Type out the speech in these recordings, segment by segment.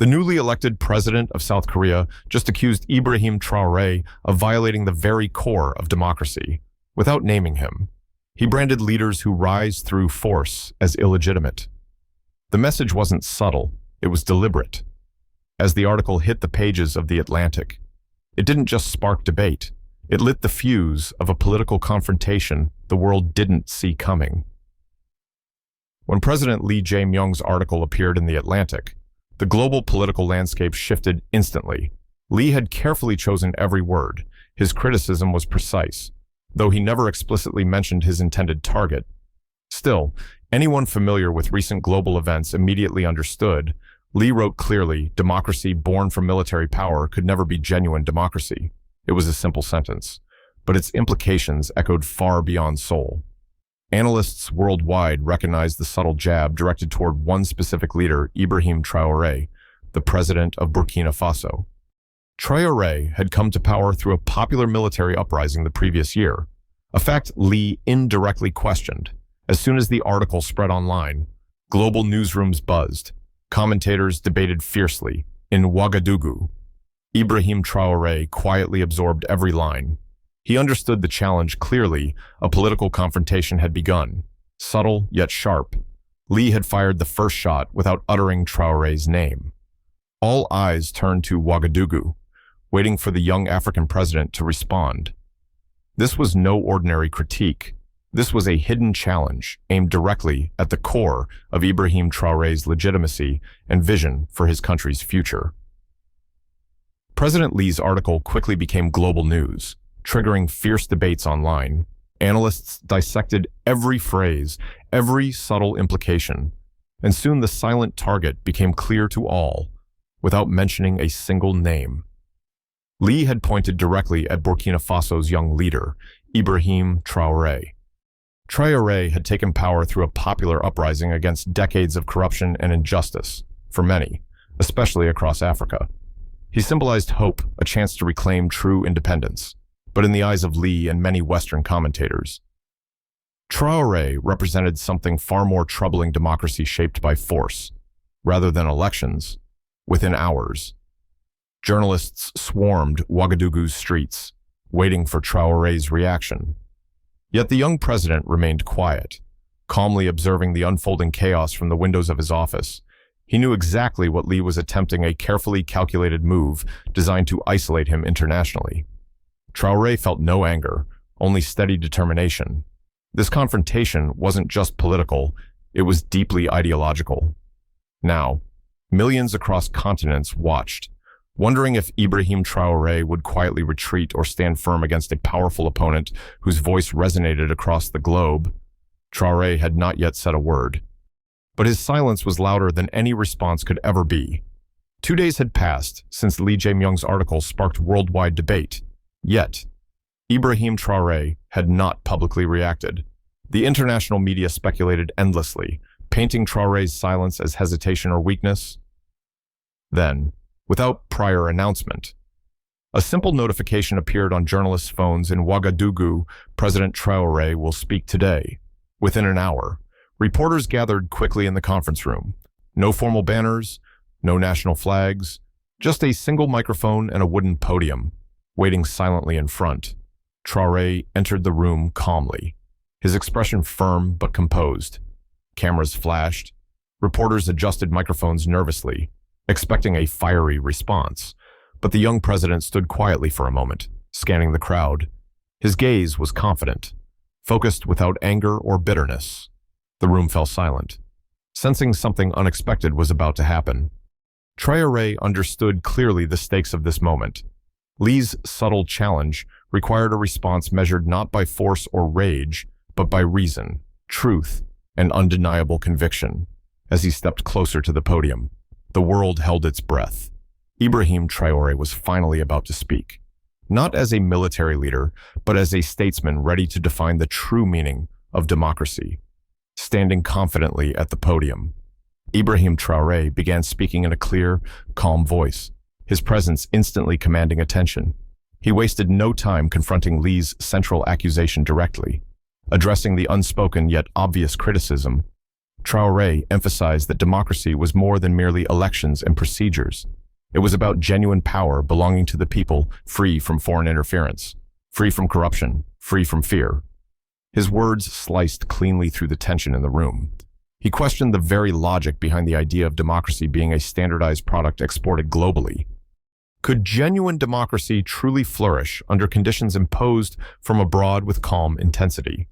The newly elected president of South Korea just accused Ibrahim Traoré of violating the very core of democracy, without naming him. He branded leaders who rise through force as illegitimate. The message wasn't subtle, it was deliberate. As the article hit the pages of The Atlantic, it didn't just spark debate, it lit the fuse of a political confrontation the world didn't see coming. When President Lee Jae-myung's article appeared in The Atlantic, the global political landscape shifted instantly. Lee had carefully chosen every word. His criticism was precise, though he never explicitly mentioned his intended target. Still, anyone familiar with recent global events immediately understood. Lee wrote clearly, democracy born from military power could never be genuine democracy. It was a simple sentence, but its implications echoed far beyond Seoul. Analysts worldwide recognized the subtle jab directed toward one specific leader, Ibrahim Traoré, the president of Burkina Faso. Traoré had come to power through a popular military uprising the previous year, a fact Lee indirectly questioned. As soon as the article spread online, global newsrooms buzzed. Commentators debated fiercely. In Wagadugu, Ibrahim Traoré quietly absorbed every line. He understood the challenge clearly. A political confrontation had begun. Subtle yet sharp, Lee had fired the first shot without uttering Traoré's name. All eyes turned to Wagadugu, waiting for the young African president to respond. This was no ordinary critique. This was a hidden challenge aimed directly at the core of Ibrahim Traoré's legitimacy and vision for his country's future. President Lee's article quickly became global news, triggering fierce debates online. Analysts dissected every phrase, every subtle implication, and soon the silent target became clear to all, without mentioning a single name. Lee had pointed directly at Burkina Faso's young leader, Ibrahim Traoré. Traoré had taken power through a popular uprising against decades of corruption and injustice, for many, especially across Africa. He symbolized hope, a chance to reclaim true independence. But in the eyes of Lee and many Western commentators, Traoré represented something far more troubling: democracy shaped by force, rather than elections, within hours. Journalists swarmed Ouagadougou's streets, waiting for Traoré's reaction. Yet the young president remained quiet, calmly observing the unfolding chaos from the windows of his office. He knew exactly what Lee was attempting, a carefully calculated move designed to isolate him internationally. Traoré felt no anger, only steady determination. This confrontation wasn't just political, it was deeply ideological. Now, millions across continents watched, wondering if Ibrahim Traoré would quietly retreat or stand firm against a powerful opponent whose voice resonated across the globe. Traoré had not yet said a word, but his silence was louder than any response could ever be. 2 days had passed since Lee Jae-myung's article sparked worldwide debate. Yet, Ibrahim Traoré had not publicly reacted. The international media speculated endlessly, painting Traoré's silence as hesitation or weakness. Then, without prior announcement, a simple notification appeared on journalists' phones in Wagadugu: President Traoré will speak today. Within an hour, reporters gathered quickly in the conference room. No formal banners, no national flags, just a single microphone and a wooden podium. Waiting silently in front, Traoré entered the room calmly, his expression firm but composed. Cameras flashed. Reporters adjusted microphones nervously, expecting a fiery response. But the young president stood quietly for a moment, scanning the crowd. His gaze was confident, focused without anger or bitterness. The room fell silent, sensing something unexpected was about to happen. Traoré understood clearly the stakes of this moment. Lee's subtle challenge required a response measured not by force or rage, but by reason, truth, and undeniable conviction. As he stepped closer to the podium, the world held its breath. Ibrahim Traoré was finally about to speak, not as a military leader, but as a statesman ready to define the true meaning of democracy. Standing confidently at the podium, Ibrahim Traoré began speaking in a clear, calm voice, his presence instantly commanding attention. He wasted no time confronting Lee's central accusation directly, addressing the unspoken yet obvious criticism. Traoré emphasized that democracy was more than merely elections and procedures. It was about genuine power belonging to the people, free from foreign interference, free from corruption, free from fear. His words sliced cleanly through the tension in the room. He questioned the very logic behind the idea of democracy being a standardized product exported globally. Could genuine democracy truly flourish under conditions imposed from abroad with calm intensity?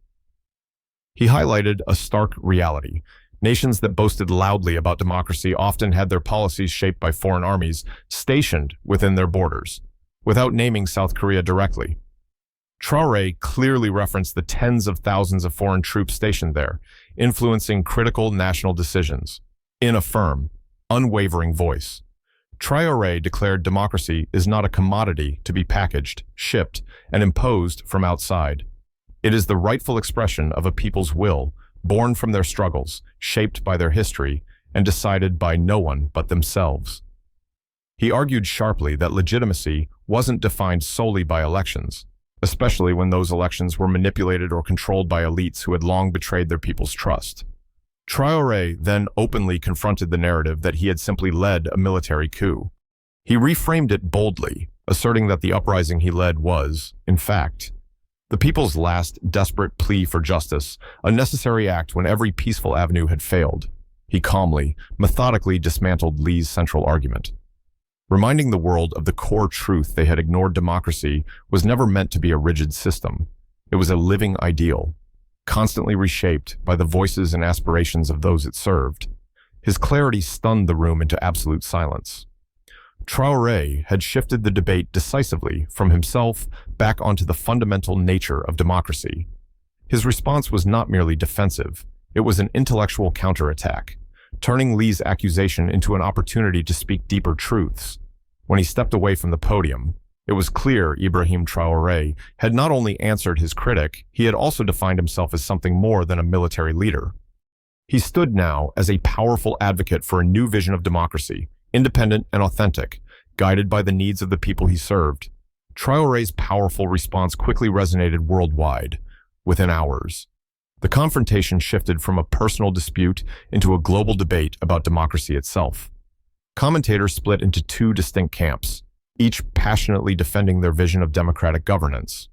He highlighted a stark reality. Nations that boasted loudly about democracy often had their policies shaped by foreign armies stationed within their borders, without naming South Korea directly. Traoré clearly referenced the tens of thousands of foreign troops stationed there, influencing critical national decisions. In a firm, unwavering voice, Traoré declared democracy is not a commodity to be packaged, shipped, and imposed from outside. It is the rightful expression of a people's will, born from their struggles, shaped by their history, and decided by no one but themselves. He argued sharply that legitimacy wasn't defined solely by elections, especially when those elections were manipulated or controlled by elites who had long betrayed their people's trust. Traoré then openly confronted the narrative that he had simply led a military coup. He reframed it boldly, asserting that the uprising he led was, in fact, the people's last desperate plea for justice, a necessary act when every peaceful avenue had failed. He calmly, methodically dismantled Lee's central argument. Reminding the world of the core truth they had ignored: democracy was never meant to be a rigid system. It was a living ideal, constantly reshaped by the voices and aspirations of those it served. His clarity stunned the room into absolute silence. Traoré had shifted the debate decisively from himself back onto the fundamental nature of democracy. His response was not merely defensive, it was an intellectual counterattack, turning Lee's accusation into an opportunity to speak deeper truths. When he stepped away from the podium, it was clear Ibrahim Traoré had not only answered his critic, he had also defined himself as something more than a military leader. He stood now as a powerful advocate for a new vision of democracy, independent and authentic, guided by the needs of the people he served. Traoré's powerful response quickly resonated worldwide. Within hours, the confrontation shifted from a personal dispute into a global debate about democracy itself. Commentators split into two distinct camps, each passionately defending their vision of democratic governance.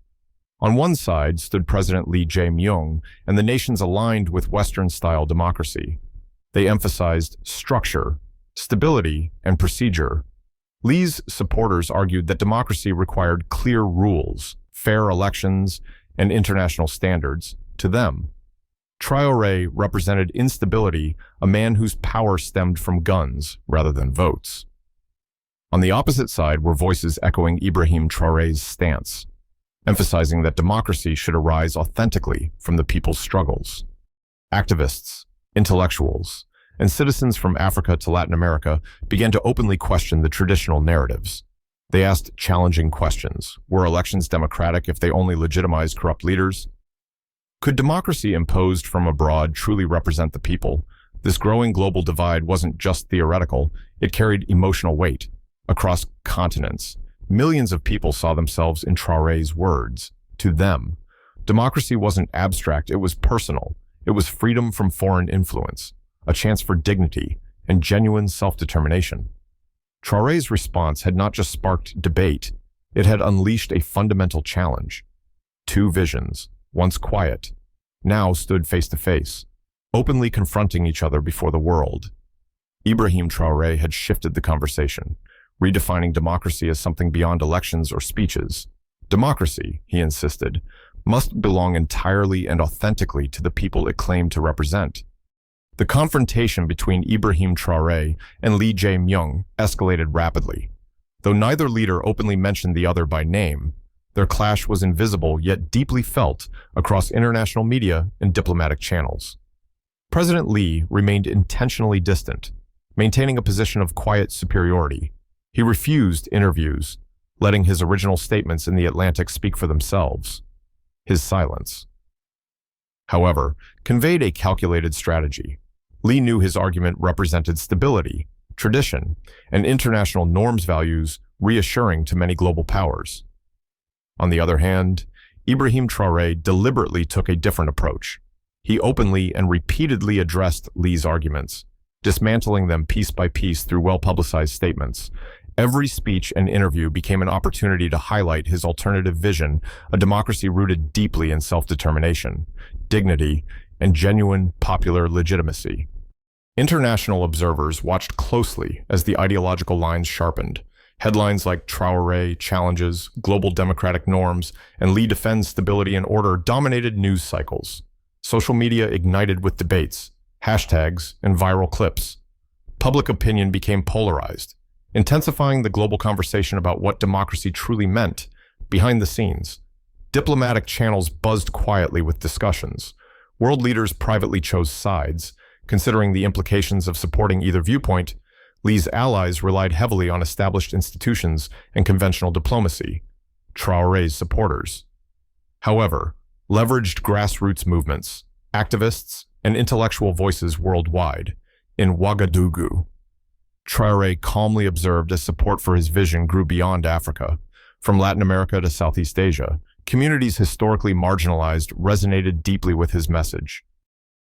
On one side stood President Lee Jae-myung and the nations aligned with Western-style democracy. They emphasized structure, stability, and procedure. Lee's supporters argued that democracy required clear rules, fair elections, and international standards. To them, Traoré represented instability, a man whose power stemmed from guns rather than votes. On the opposite side were voices echoing Ibrahim Traoré's stance, emphasizing that democracy should arise authentically from the people's struggles. Activists, intellectuals, and citizens from Africa to Latin America began to openly question the traditional narratives. They asked challenging questions. Were elections democratic if they only legitimized corrupt leaders? Could democracy imposed from abroad truly represent the people? This growing global divide wasn't just theoretical, it carried emotional weight. Across continents, millions of people saw themselves in Traoré's words. To them, democracy wasn't abstract, it was personal. It was freedom from foreign influence, a chance for dignity and genuine self-determination. Traoré's response had not just sparked debate, it had unleashed a fundamental challenge. Two visions, once quiet, now stood face to face, openly confronting each other before the world. Ibrahim Traoré had shifted the conversation, redefining democracy as something beyond elections or speeches. Democracy, he insisted, must belong entirely and authentically to the people it claimed to represent. The confrontation between Ibrahim Traoré and Lee Jae-myung escalated rapidly. Though neither leader openly mentioned the other by name, their clash was invisible yet deeply felt across international media and diplomatic channels. President Lee remained intentionally distant, maintaining a position of quiet superiority. He refused interviews, letting his original statements in The Atlantic speak for themselves. His silence, however, conveyed a calculated strategy. Lee knew his argument represented stability, tradition, and international norms values reassuring to many global powers. On the other hand, Ibrahim Traoré deliberately took a different approach. He openly and repeatedly addressed Lee's arguments, dismantling them piece by piece through well-publicized statements. Every speech and interview became an opportunity to highlight his alternative vision, a democracy rooted deeply in self-determination, dignity, and genuine popular legitimacy. International observers watched closely as the ideological lines sharpened. Headlines like Traoré challenges global democratic norms and Lee defends stability and order dominated news cycles. Social media ignited with debates, hashtags, and viral clips. Public opinion became polarized, intensifying the global conversation about what democracy truly meant. Behind the scenes, diplomatic channels buzzed quietly with discussions. World leaders privately chose sides, considering the implications of supporting either viewpoint. Lee's allies relied heavily on established institutions and conventional diplomacy. Traoré's supporters, however, leveraged grassroots movements, activists, and intellectual voices worldwide. In Wagadugu, Traoré calmly observed as support for his vision grew beyond Africa. From Latin America to Southeast Asia, communities historically marginalized resonated deeply with his message.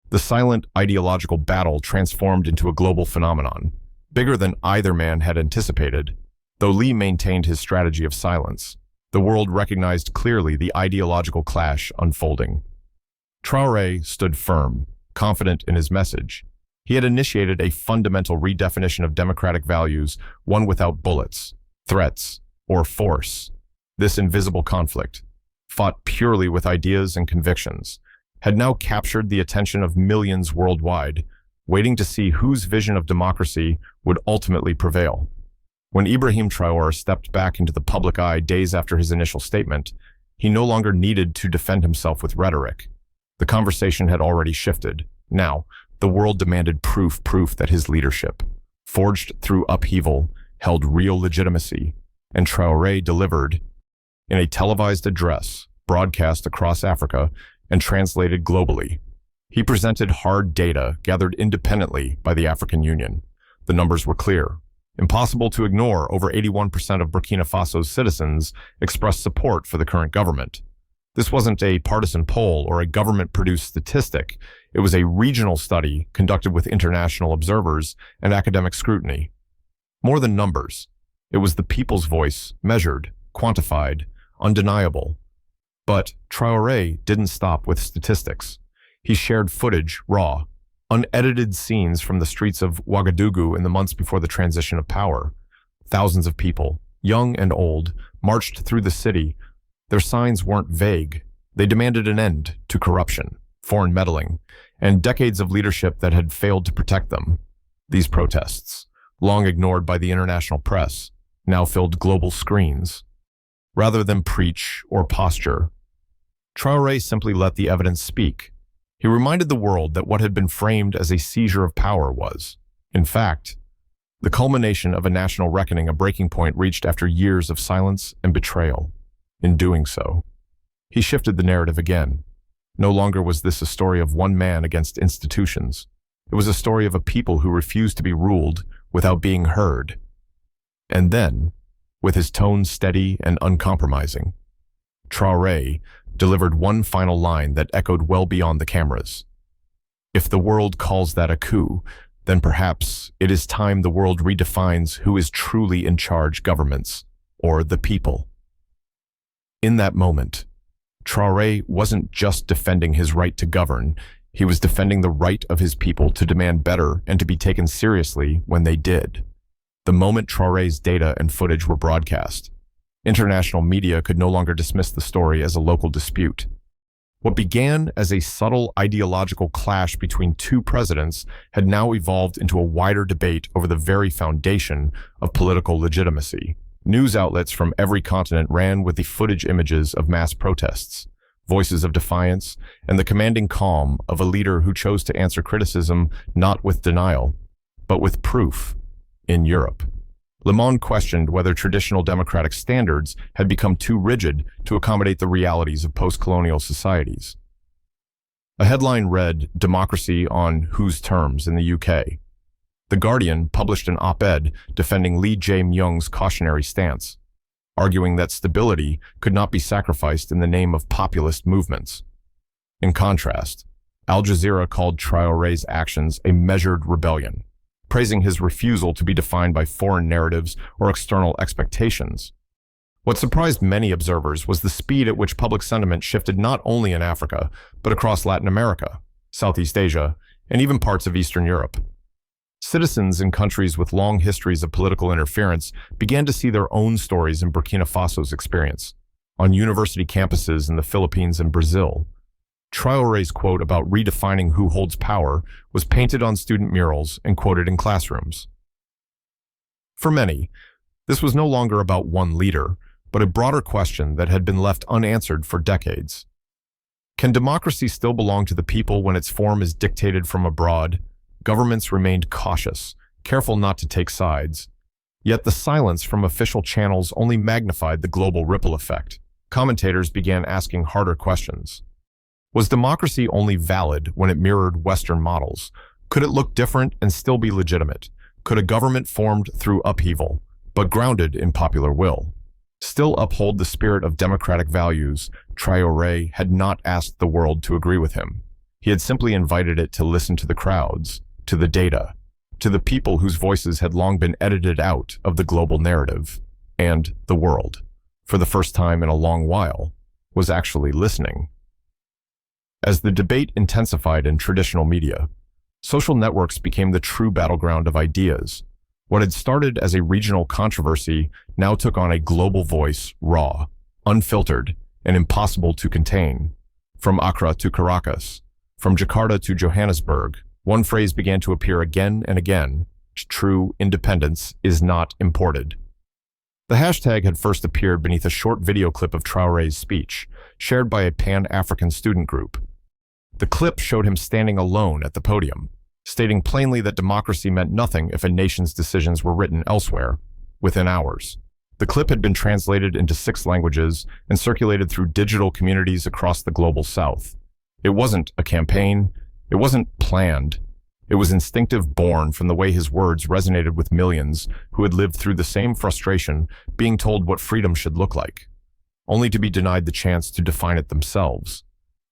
The silent ideological battle transformed into a global phenomenon, bigger than either man had anticipated. Though Lee maintained his strategy of silence, the world recognized clearly the ideological clash unfolding. Traoré stood firm, confident in his message. He had initiated a fundamental redefinition of democratic values, one without bullets, threats, or force. This invisible conflict, fought purely with ideas and convictions, had now captured the attention of millions worldwide, waiting to see whose vision of democracy would ultimately prevail. When Ibrahim Traoré stepped back into the public eye days after his initial statement, he no longer needed to defend himself with rhetoric. The conversation had already shifted. Now, the world demanded proof that his leadership, forged through upheaval, held real legitimacy, and Traoré delivered. In a televised address, broadcast across Africa and translated globally, he presented hard data gathered independently by the African Union. The numbers were clear. Impossible to ignore. Over 81% of Burkina Faso's citizens expressed support for the current government. This wasn't a partisan poll or a government-produced statistic. It was a regional study conducted with international observers and academic scrutiny. More than numbers, it was the people's voice, measured, quantified, undeniable. But Traoré didn't stop with statistics. He shared footage, raw, unedited scenes from the streets of Wagadugu in the months before the transition of power. Thousands of people, young and old, marched through the city. Their signs weren't vague. They demanded an end to corruption, foreign meddling, and decades of leadership that had failed to protect them. These protests, long ignored by the international press, now filled global screens. Rather than preach or posture, Traoré simply let the evidence speak. He reminded the world that what had been framed as a seizure of power was, in fact, the culmination of a national reckoning, a breaking point reached after years of silence and betrayal. In doing so, he shifted the narrative again. No longer was this a story of one man against institutions. It was a story of a people who refused to be ruled without being heard. And then, with his tone steady and uncompromising, Traoré delivered one final line that echoed well beyond the cameras. If the world calls that a coup, then perhaps it is time the world redefines who is truly in charge: governments or the people. In that moment, Traoré wasn't just defending his right to govern, he was defending the right of his people to demand better and to be taken seriously when they did. The moment Traoré's data and footage were broadcast, international media could no longer dismiss the story as a local dispute. What began as a subtle ideological clash between two presidents had now evolved into a wider debate over the very foundation of political legitimacy. News outlets from every continent ran with the footage images of mass protests, voices of defiance, and the commanding calm of a leader who chose to answer criticism not with denial, but with proof. In Europe, Le Monde questioned whether traditional democratic standards had become too rigid to accommodate the realities of post-colonial societies. A headline read, "Democracy on whose terms?" in the UK. The Guardian published an op-ed defending Lee Jae-myung's cautionary stance, arguing that stability could not be sacrificed in the name of populist movements. In contrast, Al Jazeera called Traoré's actions a measured rebellion, praising his refusal to be defined by foreign narratives or external expectations. What surprised many observers was the speed at which public sentiment shifted not only in Africa, but across Latin America, Southeast Asia, and even parts of Eastern Europe. Citizens in countries with long histories of political interference began to see their own stories in Burkina Faso's experience, on university campuses in the Philippines and Brazil. Traoré's quote about redefining who holds power was painted on student murals and quoted in classrooms. For many, this was no longer about one leader, but a broader question that had been left unanswered for decades. Can democracy still belong to the people when its form is dictated from abroad? Governments remained cautious, careful not to take sides. Yet the silence from official channels only magnified the global ripple effect. Commentators began asking harder questions. Was democracy only valid when it mirrored Western models? Could it look different and still be legitimate? Could a government formed through upheaval, but grounded in popular will, still uphold the spirit of democratic values? Traoré had not asked the world to agree with him. He had simply invited it to listen to the crowds, to the data, to the people whose voices had long been edited out of the global narrative. And the world, for the first time in a long while, was actually listening. As the debate intensified in traditional media, social networks became the true battleground of ideas. What had started as a regional controversy now took on a global voice, raw, unfiltered, and impossible to contain. From Accra to Caracas, from Jakarta to Johannesburg, one phrase began to appear again and again: true independence is not imported. The hashtag had first appeared beneath a short video clip of Traoré's speech, shared by a Pan-African student group. The clip showed him standing alone at the podium, stating plainly that democracy meant nothing if a nation's decisions were written elsewhere, within hours. The clip had been translated into 6 languages and circulated through digital communities across the global south. It wasn't a campaign. It wasn't planned. It was instinctive, born from the way his words resonated with millions who had lived through the same frustration, being told what freedom should look like, only to be denied the chance to define it themselves.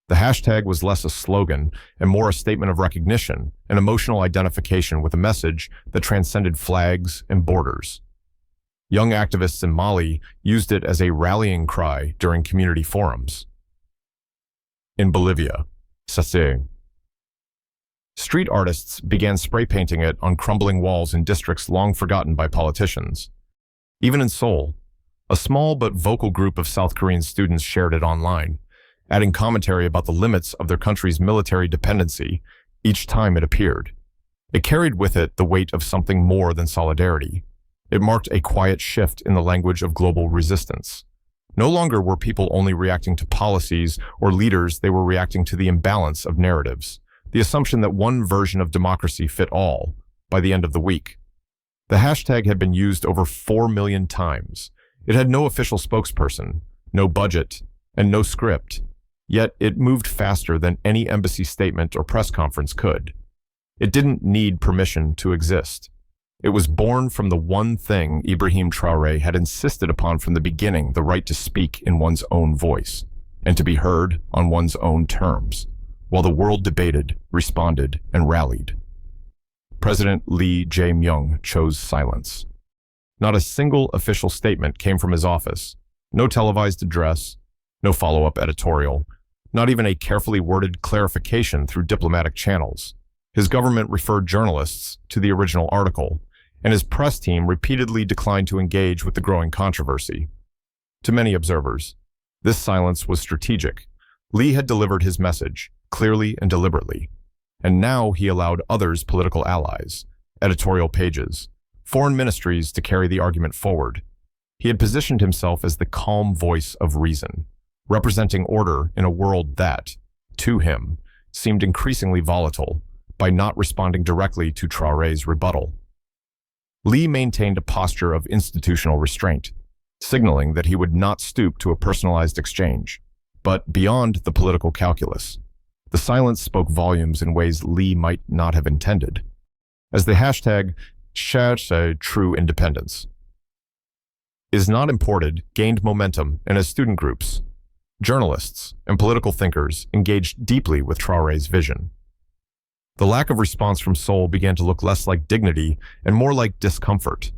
The hashtag was less a slogan and more a statement of recognition, an emotional identification with a message that transcended flags and borders. Young activists in Mali used it as a rallying cry during community forums. In Bolivia, Sase. Street artists began spray painting it on crumbling walls in districts long forgotten by politicians. Even in Seoul, a small but vocal group of South Korean students shared it online, adding commentary about the limits of their country's military dependency each time it appeared. It carried with it the weight of something more than solidarity. It marked a quiet shift in the language of global resistance. No longer were people only reacting to policies or leaders, they were reacting to the imbalance of narratives, the assumption that one version of democracy fit all by the end of the week. The hashtag had been used over 4 million times. It had no official spokesperson, no budget, and no script. Yet it moved faster than any embassy statement or press conference could. It didn't need permission to exist. It was born from the one thing Ibrahim Traoré had insisted upon from the beginning: the right to speak in one's own voice and to be heard on one's own terms, while the world debated, responded, and rallied. President Lee Jae-myung chose silence. Not a single official statement came from his office, no televised address, no follow-up editorial, not even a carefully worded clarification through diplomatic channels. His government referred journalists to the original article, and his press team repeatedly declined to engage with the growing controversy. To many observers, this silence was strategic. Lee had delivered his message, clearly and deliberately, and now he allowed others, political allies, editorial pages, foreign ministries, to carry the argument forward. He had positioned himself as the calm voice of reason, representing order in a world that, to him, seemed increasingly volatile, by not responding directly to Traoré's rebuttal. Lee maintained a posture of institutional restraint, signaling that he would not stoop to a personalized exchange. But beyond the political calculus, the silence spoke volumes in ways Lee might not have intended. As the hashtag #true independence is not imported gained momentum, and as student groups, Journalists and political thinkers engaged deeply with Traoré's vision. The lack of response from Seoul began to look less like dignity and more like discomfort.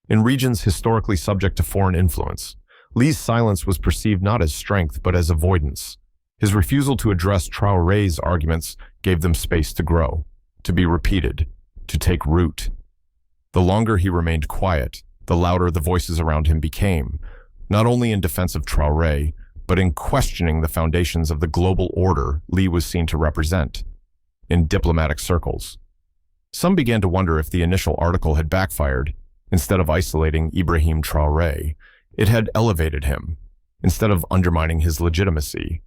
In regions historically subject to foreign influence, Lee's silence was perceived not as strength but as avoidance. His refusal to address Traoré's arguments gave them space to grow, to be repeated, to take root. The longer he remained quiet, the louder the voices around him became, not only in defense of Traoré, but in questioning the foundations of the global order Lee was seen to represent. In diplomatic circles, some began to wonder if the initial article had backfired. Instead of isolating Ibrahim Traoré, it had elevated him. Instead of undermining his legitimacy,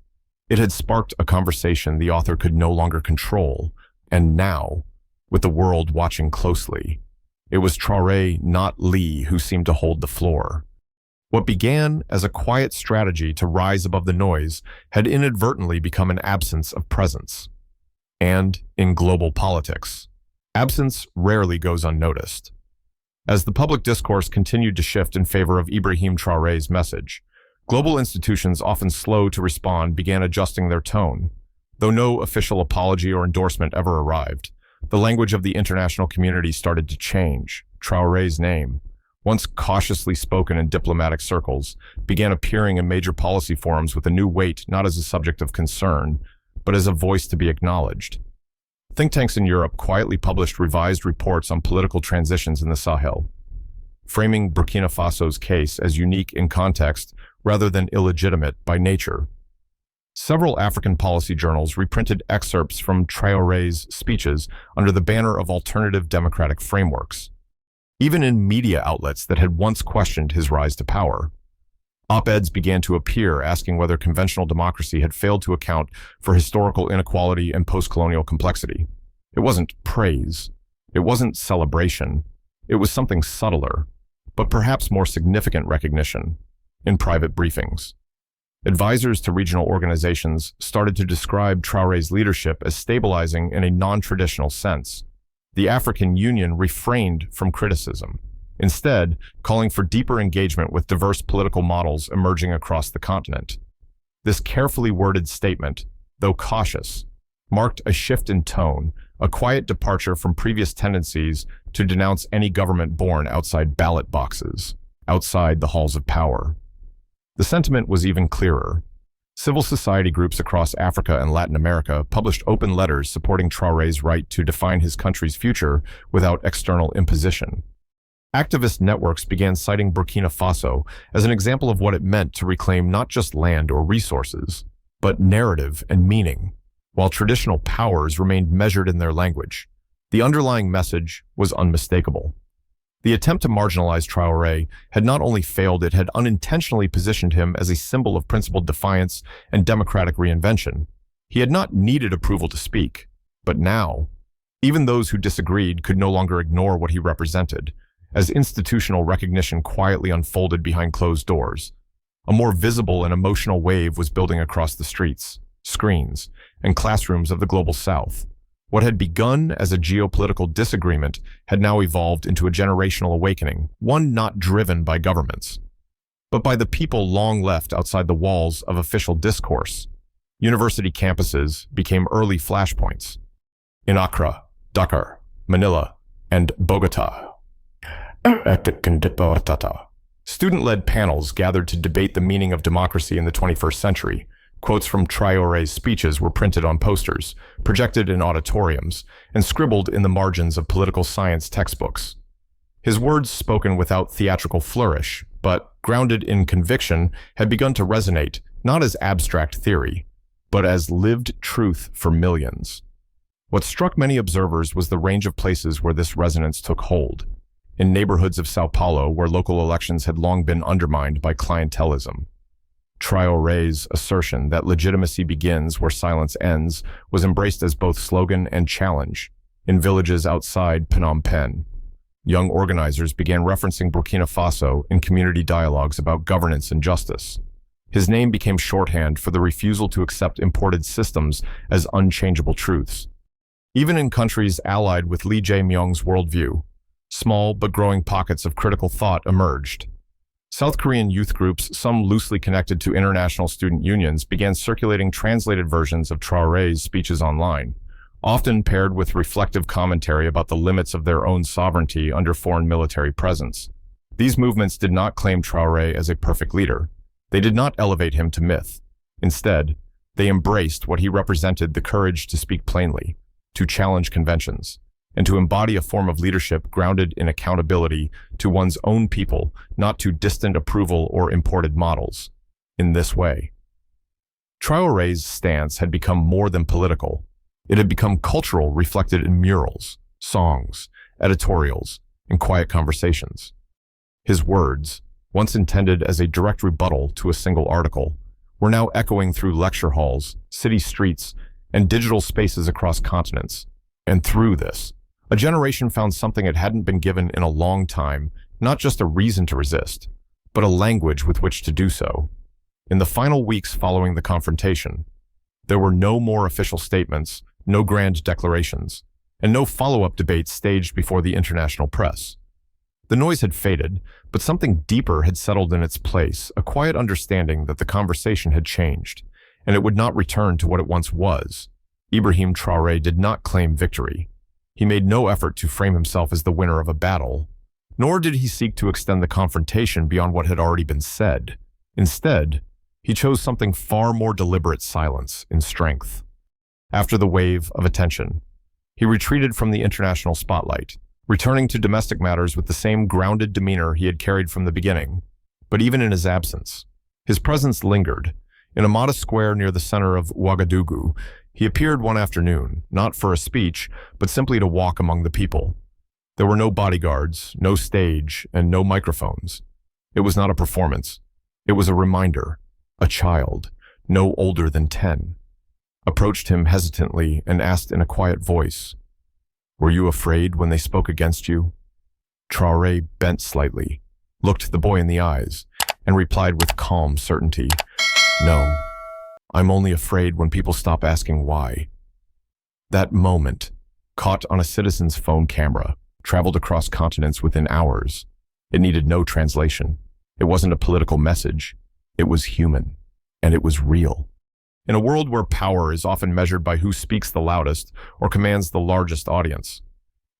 it had sparked a conversation the author could no longer control. And now, with the world watching closely, it was Traoré, not Lee, who seemed to hold the floor. What began as a quiet strategy to rise above the noise had inadvertently become an absence of presence. And in global politics, absence rarely goes unnoticed. As the public discourse continued to shift in favor of Ibrahim Traoré's message, global institutions, often slow to respond, began adjusting their tone. Though no official apology or endorsement ever arrived, the language of the international community started to change. Traoré's name, once cautiously spoken in diplomatic circles, began appearing in major policy forums with a new weight, not as a subject of concern, but as a voice to be acknowledged. Think tanks in Europe quietly published revised reports on political transitions in the Sahel, framing Burkina Faso's case as unique in context rather than illegitimate by nature. Several African policy journals reprinted excerpts from Traoré's speeches under the banner of alternative democratic frameworks. Even in media outlets that had once questioned his rise to power, op-eds began to appear asking whether conventional democracy had failed to account for historical inequality and post-colonial complexity. It wasn't praise. It wasn't celebration. It was something subtler, but perhaps more significant recognition. In private briefings, advisors to regional organizations started to describe Traoré's leadership as stabilizing in a non-traditional sense. The African Union refrained from criticism, instead calling for deeper engagement with diverse political models emerging across the continent. This carefully worded statement, though cautious, marked a shift in tone, a quiet departure from previous tendencies to denounce any government born outside ballot boxes, outside the halls of power. The sentiment was even clearer. Civil society groups across Africa and Latin America published open letters supporting Traoré's right to define his country's future without external imposition. Activist networks began citing Burkina Faso as an example of what it meant to reclaim not just land or resources, but narrative and meaning. While traditional powers remained measured in their language, the underlying message was unmistakable. The attempt to marginalize Traoré had not only failed, it had unintentionally positioned him as a symbol of principled defiance and democratic reinvention. He had not needed approval to speak, but now, even those who disagreed could no longer ignore what he represented, as institutional recognition quietly unfolded behind closed doors. A more visible and emotional wave was building across the streets, screens, and classrooms of the global South. What had begun as a geopolitical disagreement had now evolved into a generational awakening, one not driven by governments, but by the people long left outside the walls of official discourse. University campuses became early flashpoints. In Accra, Dakar, Manila, and Bogota, student-led panels gathered to debate the meaning of democracy in the 21st century. Quotes from Traoré's speeches were printed on posters, projected in auditoriums, and scribbled in the margins of political science textbooks. His words, spoken without theatrical flourish, but grounded in conviction, had begun to resonate, not as abstract theory, but as lived truth for millions. What struck many observers was the range of places where this resonance took hold. In neighborhoods of Sao Paulo, where local elections had long been undermined by clientelism, Traoré's assertion that legitimacy begins where silence ends was embraced as both slogan and challenge. In villages outside Phnom Penh, young organizers began referencing Burkina Faso in community dialogues about governance and justice. His name became shorthand for the refusal to accept imported systems as unchangeable truths. Even in countries allied with Lee Jae-myung's worldview, small but growing pockets of critical thought emerged. South Korean youth groups, some loosely connected to international student unions, began circulating translated versions of Traoré's speeches online, often paired with reflective commentary about the limits of their own sovereignty under foreign military presence. These movements did not claim Traoré as a perfect leader. They did not elevate him to myth. Instead, they embraced what he represented: the courage to speak plainly, to challenge conventions, and to embody a form of leadership grounded in accountability to one's own people, not to distant approval or imported models. In this way, Traoré's stance had become more than political. It had become cultural, reflected in murals, songs, editorials, and quiet conversations. His words, once intended as a direct rebuttal to a single article, were now echoing through lecture halls, city streets, and digital spaces across continents. And through this, a generation found something it hadn't been given in a long time, not just a reason to resist, but a language with which to do so. In the final weeks following the confrontation, there were no more official statements, no grand declarations, and no follow-up debates staged before the international press. The noise had faded, but something deeper had settled in its place, a quiet understanding that the conversation had changed, and it would not return to what it once was. Ibrahim Traoré did not claim victory. He made no effort to frame himself as the winner of a battle, nor did he seek to extend the confrontation beyond what had already been said. Instead, he chose something far more deliberate: silence in strength. After the wave of attention, he retreated from the international spotlight, returning to domestic matters with the same grounded demeanor he had carried from the beginning. But even in his absence, his presence lingered. In a modest square near the center of Wagadugu, he appeared one afternoon, not for a speech, but simply to walk among the people. There were no bodyguards, no stage, and no microphones. It was not a performance. It was a reminder. A child, no older than 10, approached him hesitantly and asked in a quiet voice, "Were you afraid when they spoke against you?" Traoré bent slightly, looked the boy in the eyes, and replied with calm certainty, "No. I'm only afraid when people stop asking why." That moment, caught on a citizen's phone camera, traveled across continents within hours. It needed no translation. It wasn't a political message. It was human, and it was real. In a world where power is often measured by who speaks the loudest or commands the largest audience,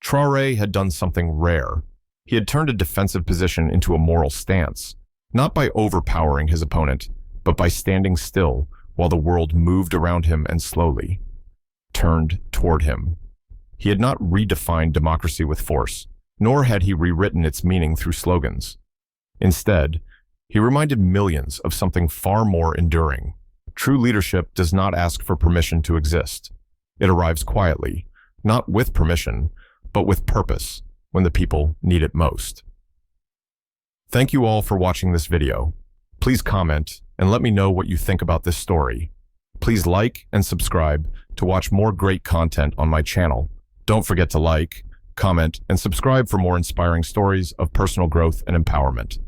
Traoré had done something rare. He had turned a defensive position into a moral stance, not by overpowering his opponent, but by standing still while the world moved around him and slowly turned toward him. He had not redefined democracy with force, nor had he rewritten its meaning through slogans. Instead, he reminded millions of something far more enduring. True leadership does not ask for permission to exist. It arrives quietly, not with permission, but with purpose, when the people need it most. Thank you all for watching this video. Please comment and let me know what you think about this story. Please like and subscribe to watch more great content on my channel. Don't forget to like, comment, and subscribe for more inspiring stories of personal growth and empowerment.